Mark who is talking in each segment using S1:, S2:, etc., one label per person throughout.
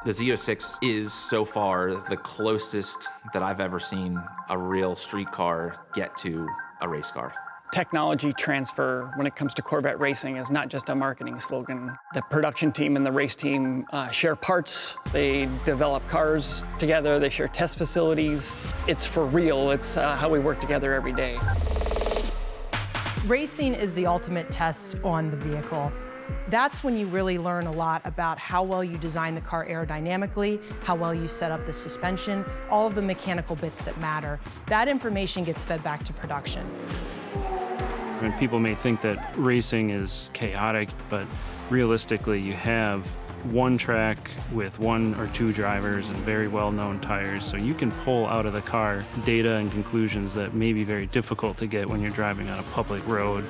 S1: The Z06 is so far the closest that I've ever seen a real street car get to a race car.
S2: Technology transfer when it comes to Corvette racing is not just a marketing slogan. The production team and the race team share parts. They develop cars together. They share test facilities. It's for real. It's how we work together every day.
S3: Racing is the ultimate test on the vehicle. That's when you really learn a lot about how well you design the car aerodynamically, how well you set up the suspension, all of the mechanical bits that matter. That information gets fed back to production.
S4: And people may think that racing is chaotic, but realistically you have one track with one or two drivers and very well-known tires, so you can pull out of the car data and conclusions that may be very difficult to get when you're driving on a public road.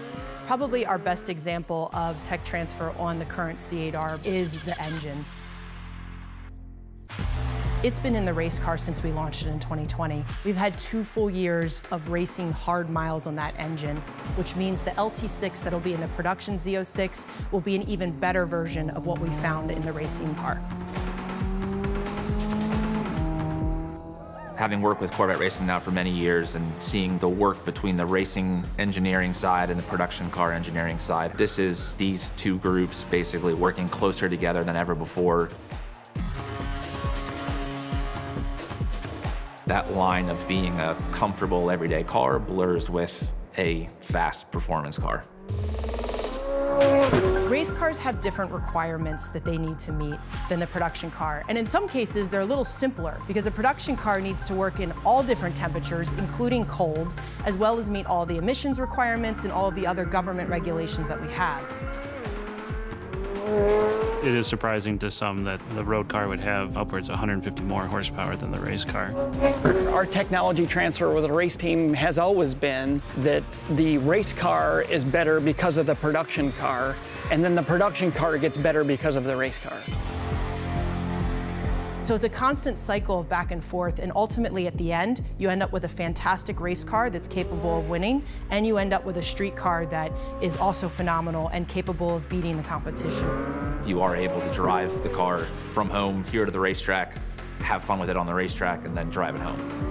S3: Probably our best example of tech transfer on the current C8R is the engine. It's been in the race car since we launched it in 2020. We've had 2 full years of racing hard miles on that engine, which means the LT6 that'll be in the production Z06 will be an even better version of what we found in the racing car.
S1: Having worked with Corvette racing now for many years and seeing the work between the racing engineering side and the production car engineering side, this is these two groups basically working closer together than ever before. That line of being a comfortable everyday car blurs with a fast performance car.
S3: Race cars have different requirements that they need to meet than the production car. And in some cases, they're a little simpler because a production car needs to work in all different temperatures, including cold, as well as meet all the emissions requirements and all of the other government regulations that we have.
S4: It is surprising to some that the road car would have upwards of 150 more horsepower than the race car.
S2: Our technology transfer with the race team has always been that the race car is better because of the production car, and then the production car gets better because of the race car.
S3: So it's a constant cycle of back and forth, and ultimately at the end, you end up with a fantastic race car that's capable of winning, and you end up with a street car that is also phenomenal and capable of beating the competition.
S1: You are able to drive the car from home here to the racetrack, have fun with it on the racetrack, and then drive it home.